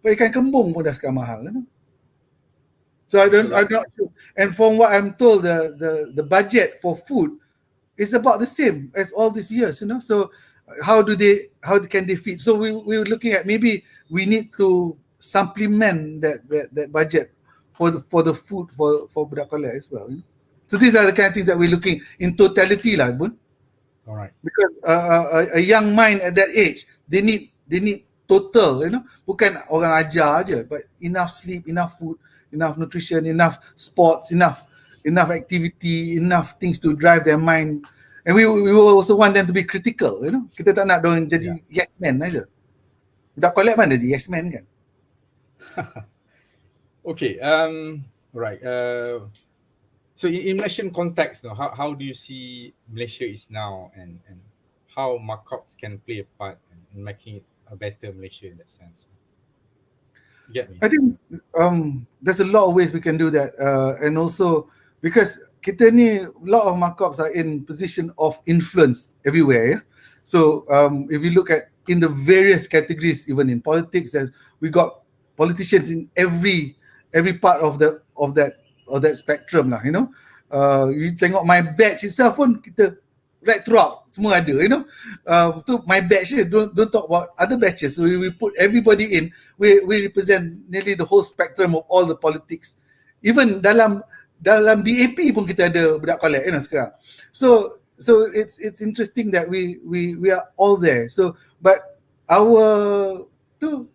But ikan kembung pun dah sekarang mahal kan. So I'm not sure. And from what I'm told, the budget for food is about the same as all these years, you know. So how can they feed? So we were looking at maybe we need to supplement that budget for the food for budak college as well. You know? So these are the kind of things that we're looking in totality lah, Boon. All right. Because a young mind at that age, they need total, you know, bukan orang ajar aja, but enough sleep, enough food, enough nutrition, enough sports, enough activity, enough things to drive their mind. And we will also want them to be critical, you know. Kita tak nak diorang jadi yes man aja. Budak college mana jadi yes man kan? Okay, right. So in Malaysian context, how do you see Malaysia is now, and how MCOBs can play a part in making it a better Malaysia in that sense? You get me? I think there's a lot of ways we can do that, and also because kita ni, a lot of MCOBs are in position of influence everywhere. Yeah? So if you look at in the various categories, even in politics, we got politicians in every part of that spectrum lah, you know. You tengok my batch itself pun kita right throughout semua ada, you know. Tu my batch je, don't talk about other batches. So we put everybody in. We represent nearly the whole spectrum of all the politics. Even dalam DAP pun kita ada budak college, you know, sekarang. So it's interesting that we are all there. So but our tu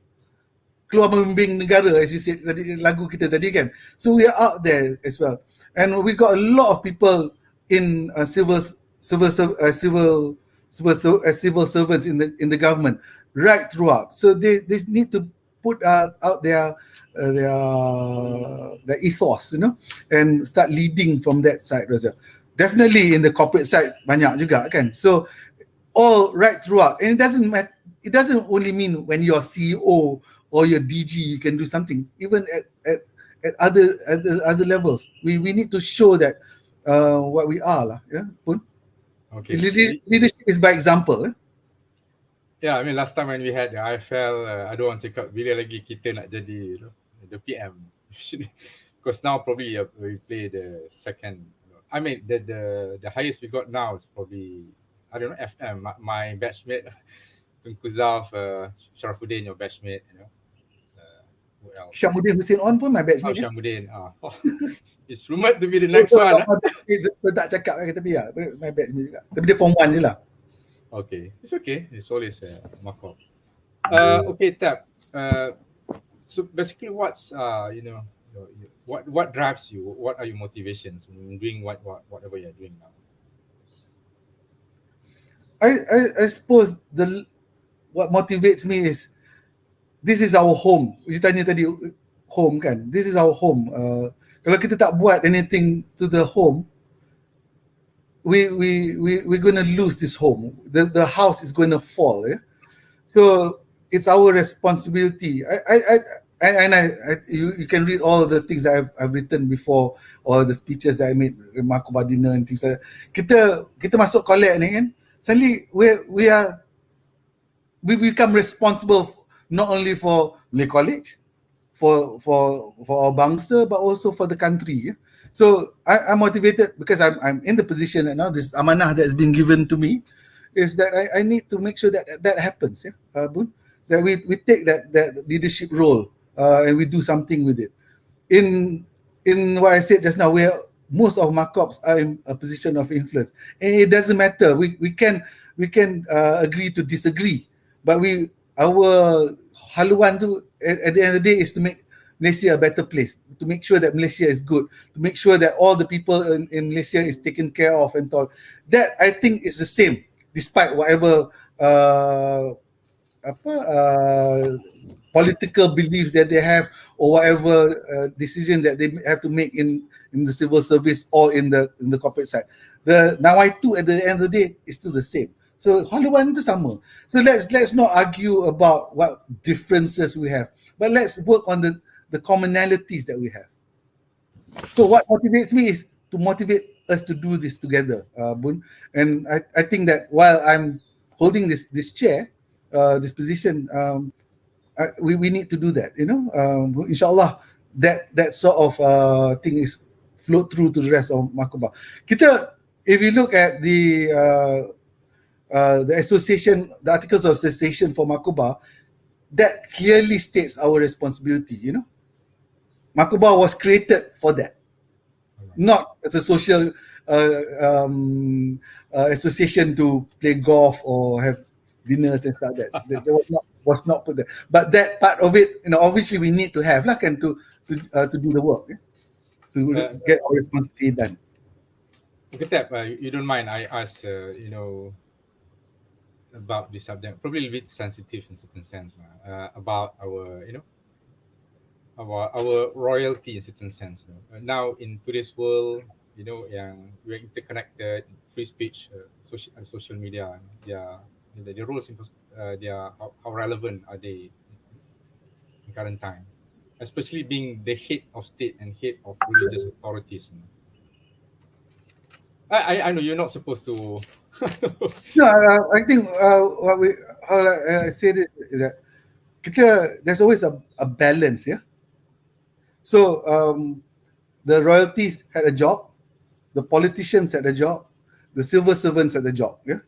keluar membimbing negara, as you said tadi, lagu kita tadi kan. So we are out there as well, and we got a lot of people in civil servants in the government right throughout. So they need to put out their ethos, you know, and start leading from that side as well. Definitely in the corporate side banyak juga kan. So all right throughout, and it doesn't only mean when you're CEO or your DG you can do something. Even at other levels, we need to show that what we are lah. Yeah, Boon? Okay. Leadership is by example. Yeah, I mean last time when we had the IFL, I don't want to cakap bila lagi kita nak jadi the PM. Because now probably we play the second. I mean the highest we got now is probably I don't know, FM, my batchmate, Tunku Zaf, Sharafuddin, your batchmate, you know. What else? Syamuddin Hussein On pun my Oh, batchmate. Syamuddin. Oh, it's rumored to be the So, next so, one. my batchmate so, tak cakap kan, tapi ya, my batchmate juga. Tapi dia form 1 je lah. Okay, it's okay. It's always MCOB. Okay, Tab. So basically, what's what drives you? What are your motivations in doing whatever you're doing now? I suppose what motivates me is this is our home. You tanya tadi home kan? This is our home. Kalau kita tak buat anything to the home, we're going to lose this home. The house is going to fall. Yeah? So it's our responsibility. You can read all the things that I've written before, or the speeches that I made in MCOBs dinner and things like that. Kita masuk collect ni kan, suddenly we become responsible not only for Malay College, for our bangsa, but also for the country. Yeah? So I'm motivated because I'm in the position and now this amanah that has been given to me is that I need to make sure that happens. Yeah, Boon, that we take that leadership role and we do something with it. In what I said just now, most of MCOBs are in a position of influence, and it doesn't matter. We can agree to disagree, but our haluan tu at the end of the day is to make Malaysia a better place, to make sure that Malaysia is good, to make sure that all the people in Malaysia is taken care of and all. That I think is the same, despite whatever political beliefs that they have or whatever decision that they have to make in the civil service or in the corporate side. The nawai tu at the end of the day is still the same. So haluan tu sama. So let's not argue about what differences we have, but let's work on the commonalities that we have. So what motivates me is to motivate us to do this together, Boon. And I think that while I'm holding this chair, this position, we need to do that. You know, inshallah, that sort of thing is flow through to the rest of MCOBs. If you look at the association, the articles of association for MCOBs, that clearly states our responsibility. You know, MCOBs was created for that, not as a social association to play golf or have dinners and stuff. That was not put there. But that part of it, you know, obviously we need to have like and to do the work, to get our responsibility done. Okay, Tab, you don't mind I ask, about this subject, probably a bit sensitive in certain sense, about our, our royalty in certain sense. Now in today's world, yang we're interconnected, free speech, social media, their roles, how relevant are they in current time, especially being the head of state and head of religious authorities. I know you're not supposed to. No, I think how I say this is that there's always a balance, yeah. So the royalties had a job, the politicians had a job, the civil servants had a job, yeah.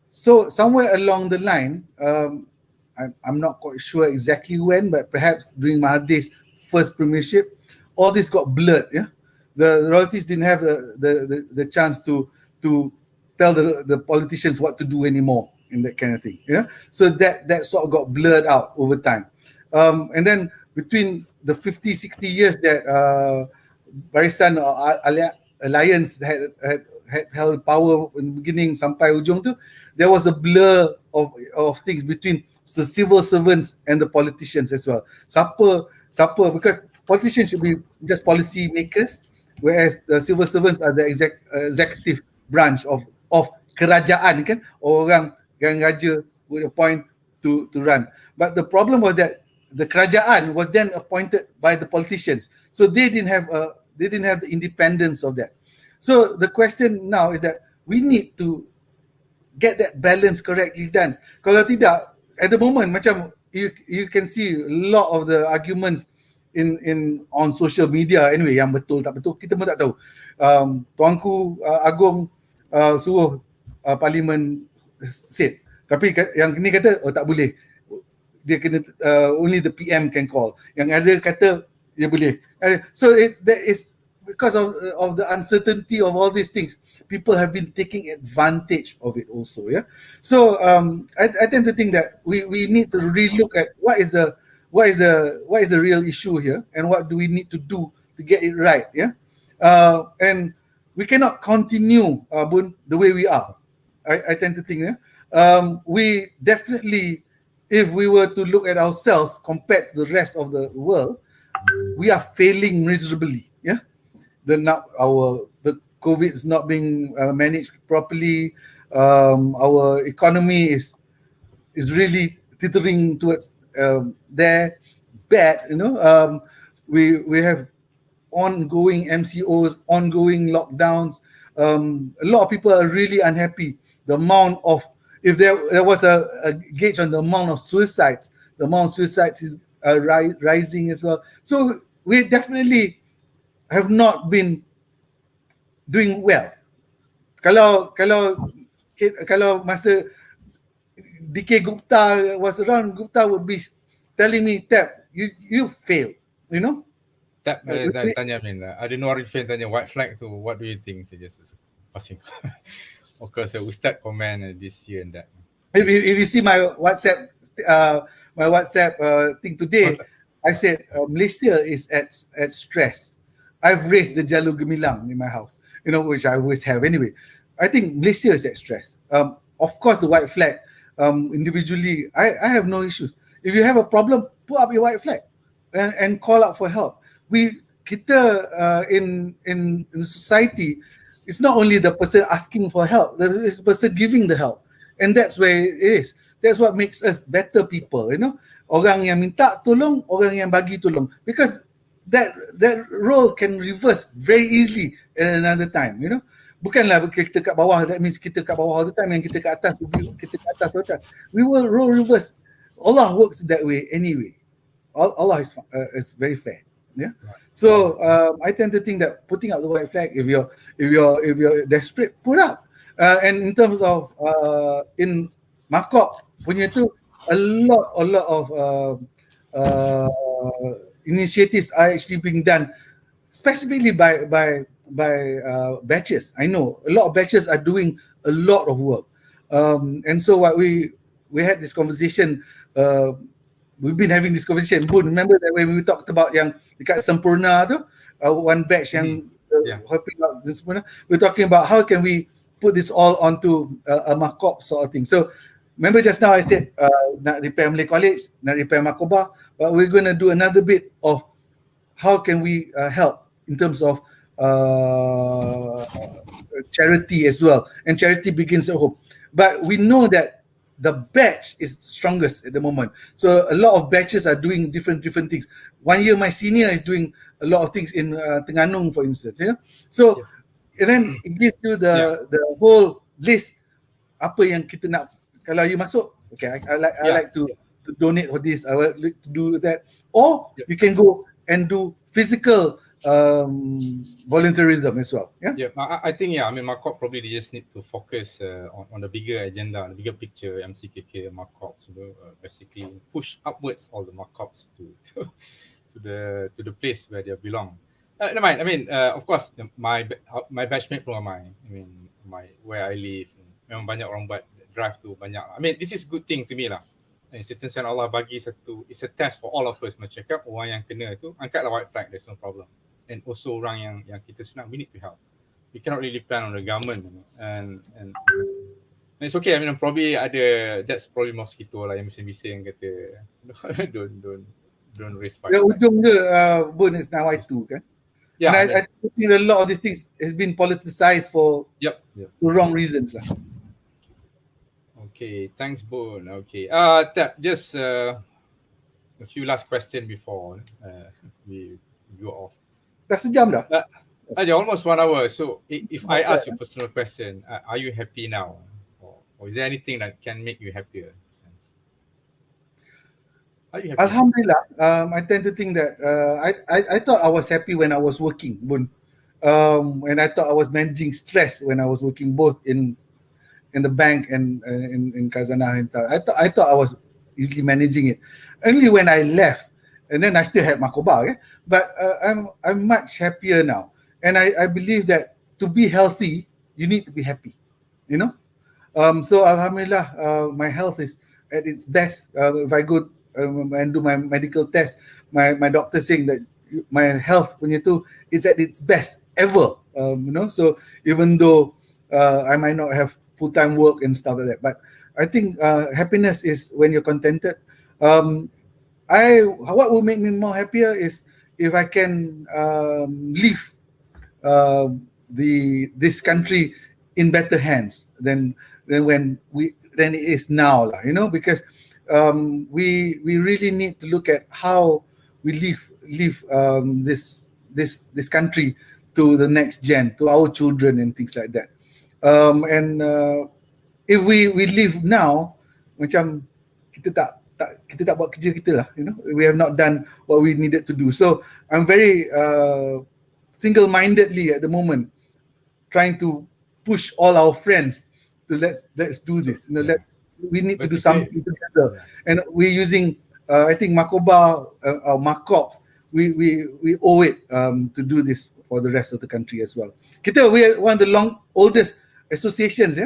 So somewhere along the line, I'm not quite sure exactly when, but perhaps during Mahathir's first premiership, all this got blurred, yeah. The royalties didn't have the chance to tell the politicians what to do anymore in that kind of thing. Yeah. So that sort of got blurred out over time. And then between the 50, 60 years that Barisan Alliance had held power in the beginning sampai ujung tu, there was a blur of things between the civil servants and the politicians as well. Siapa, because politicians should be just policy makers, whereas the civil servants are the executive branch of kerajaan, kan, orang yang raja would appoint to run. But the problem was that the kerajaan was then appointed by the politicians, so they didn't have the independence of that. So the question now is that we need to get that balance correctly done. Kalau tidak, at the moment, macam you can see a lot of the arguments on social media anyway, yang betul tak betul kita pun tak tahu. Tuanku Agong suruh Parlimen said. Tapi yang ni kata tak boleh. Dia kena only the PM can call. Yang ada kata dia boleh. So that is because of the uncertainty of all these things. People have been taking advantage of it also. Yeah. So I tend to think that we need to relook at what is the real issue here, and what do we need to do to get it right. Yeah. And we cannot continue, Boon, the way we are. I tend to think. Yeah. We definitely, if we were to look at ourselves compared to the rest of the world, we are failing miserably. Yeah. The COVID is not being managed properly. Our economy is really teetering towards there bad. We have ongoing MCOs, ongoing lockdowns. A lot of people are really unhappy. The amount of, if there was a gauge on the amount of suicides, the amount of suicides is rising as well. So we definitely have not been doing well. Kalau masa DK Gupta was around, Gupta would be telling me, Tap, you failed, Tap, tanya ada Nuari fan tanya white flag tu, what do you think? So just passing. Of course, Ustad comment this year and that. If you see my WhatsApp thing today, I said Malaysia is at stress. I've raised the Jalur Gemilang in my house, which I always have anyway. I think Malaysia is at stress. Of course, the white flag, individually, I have no issues. If you have a problem, put up your white flag and call out for help. Kita in the society, it's not only the person asking for help, it's the person giving the help. And that's where it is. That's what makes us better people, Orang yang minta tolong, orang yang bagi tolong. Because that role can reverse very easily at another time, Bukanlah kita kat bawah, that means kita kat bawah all the time, yang kita kat atas, kita kat atas all the time. We will role reverse. Allah works that way anyway. Allah is very fair. Yeah. So I tend to think that putting up the white flag, if you're desperate, put up. And in terms of in MCOB punya tu, a lot of initiatives are actually being done specifically by batches. I know a lot of batches are doing a lot of work, and so what we had this conversation. We've been having this conversation. Boon, remember that when we talked about yang dekat Sempurna tu, one batch yang helping out this Sempurna, we're talking about how can we put this all onto a MCOB sort of thing. So remember just now I said nak repair Malay College, nak repair Makoba, but we're going to do another bit of how can we help in terms of charity as well. And charity begins at home. But we know that the batch is strongest at the moment. So a lot of batches are doing different things. 1 year my senior is doing a lot of things in Terengganu, for instance. So and then it gives you the whole list apa yang kita nak. Kalau you masuk, okay, I like to donate for this, I would like to do that. Or you can go and do physical volunteerism as well. I think MCOB probably they just need to focus on the bigger agenda, the bigger picture. MCKK, MCOBs, basically push upwards all the MCOBs to the place where they belong. Never mind. I mean, of course, my batchmate pun ramai. I mean, where I live, memang banyak orang buat drive tu banyak. I mean, this is good thing to me lah. Certain sen Allah bagi satu, it's a test for all of us. Macam cakap, orang yang kena tu, angkatlah white flag, there's no problem. And also orang yang kita senang, we need to help. We cannot really plan on the government. And it's okay. I mean, probably that's probably mosquito lah yang bising-bising kata, don't raise fight. The ujung dia, Boon, is now I2 kan? Yeah. And I think a lot of these things has been politicized for the wrong reasons lah. Okay, thanks, Boon. Okay, Tap, just a few last questions before we go off. Dah sejam dah. Almost 1 hour. So, if I ask you a personal question, are you happy now, or is there anything that can make you happier? Are you happy? Alhamdulillah. I tend to think that I thought I was happy when I was working, Boon, and I thought I was managing stress when I was working both in in the bank and in Khazanah and tal. I thought I was easily managing it. Only when I left, and then I still had Makoba, okay? But I'm much happier now, and I believe that to be healthy, you need to be happy, you know. So Alhamdulillah, my health is at its best. If I go and do my medical test, my doctor saying that my health punya tu is at its best ever. You know, so even though I might not have full-time work and stuff like that, but I think happiness is when you're contented. What will make me more happier is if I can leave this country in better hands than it is now, you know, because we really need to look at how we leave this country to the next gen, to our children and things like that. And if we live now, macam kita tak buat kerja kita lah, you know, we have not done what we needed to do. So I'm very single-mindedly at the moment trying to push all our friends to let's do this. You know, we need to do something together. And we're using I think Makoba or MCOBs. We owe it to do this for the rest of the country as well. We are one of the oldest associations,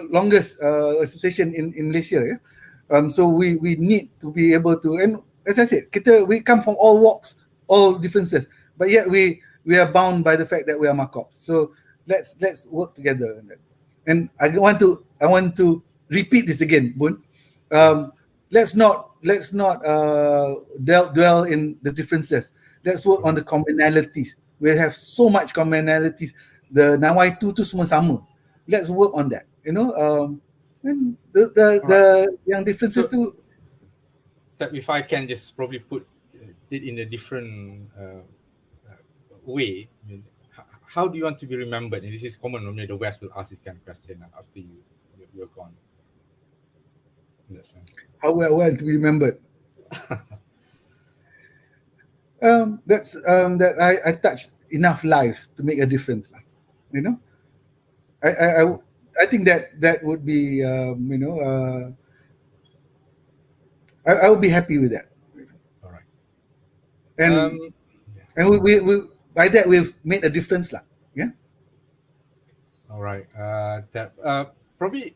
longest association in Malaysia. So we need to be able to, and as I said, we come from all walks, all differences, but yet we are bound by the fact that we are MCOBs. So let's work together. And I want to repeat this again, Boon. Let's not dwell in the differences. Let's work on the commonalities. We have so much commonalities. The nawai tu semua sama. Let's work on that. You know, and the young differences too. That if I can just probably put it in a different way, I mean, how do you want to be remembered? And this is common. Normally, the West will ask this kind of question after you're gone. In that sense. How will I want to be remembered? That's that I touched enough lives to make a difference, you know. I think that would be you know, I would be happy with that. All right. And we by that we've made a difference, yeah. All right. That probably.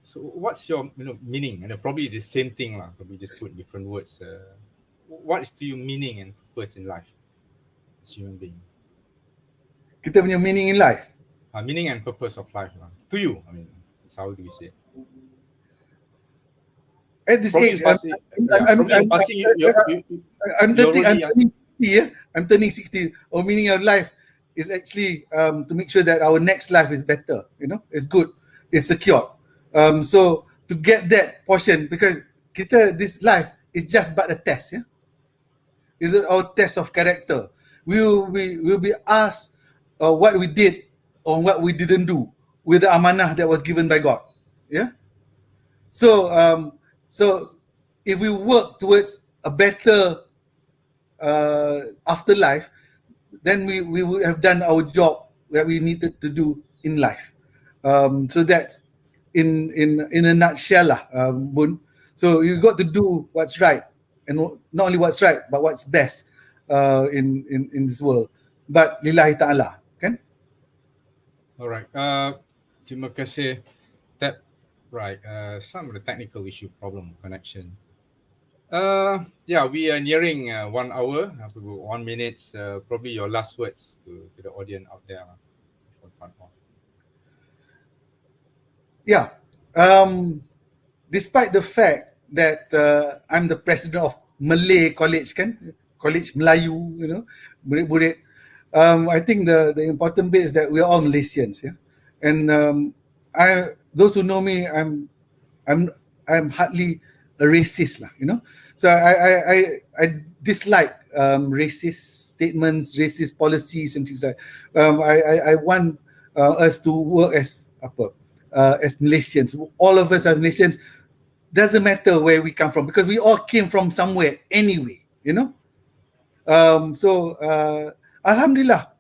So what's your meaning? And probably the same thing, probably just put different words. What is to you meaning and purpose in life as a human being? Kita punya meaning in life. Meaning and purpose of life. To you, I mean, how do you say it? At this age, I'm turning 60. Our meaning of life is actually to make sure that our next life is better, you know, it's good, it's secure. So to get that portion, because this life is just but a test, yeah. Is it our test of character? We will be asked what we did or what we didn't do with the amanah that was given by God, yeah. So so if we work towards a better afterlife, then we would have done our job that we needed to do in life. So that's in a nutshell, Boon. So you got to do what's right, and not only what's right, but what's best in this world. But lillahi ta'ala, kan? All right. Terima kasih. That right. Some of the technical issue problem connection. Yeah, we are nearing 1 hour. 1 minute. Probably your last words to the audience out there. Yeah. Despite the fact that I'm the president of Malay College, College Melayu, you know, murid-murid, I think the important bit is that we are all Malaysians, yeah. And those who know me, I'm hardly a racist, you know. So I dislike racist statements, racist policies, and things like that. I want us to work as Malaysians. All of us are Malaysians. Doesn't matter where we come from, because we all came from somewhere anyway, you know. So Alhamdulillah,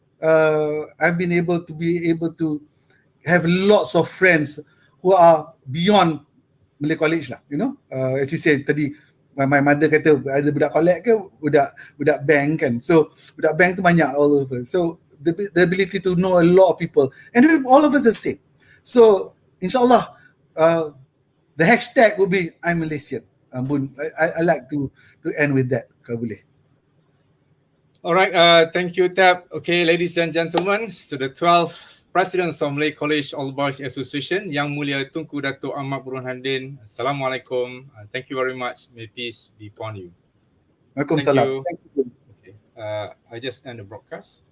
I've been able to have lots of friends who are beyond Malay college lah, you know. As you said tadi, my mother kata ada budak college ke budak bank kan. So budak bank tu banyak all over. So the ability to know a lot of people, and all of us are same. So insyaAllah, the hashtag will be I'm Malaysian. Boon, I like to end with that, kalau boleh. All right, thank you, Tab. Okay, ladies and gentlemen, to the 12 presidents of Malay College All Boys Association, Yang Mulia Tunku Dato' Ahmad Burhanuddin, Assalamualaikum. Thank you very much. May peace be upon you. Waalaikumsalam. Thank you. Okay, I just end the broadcast.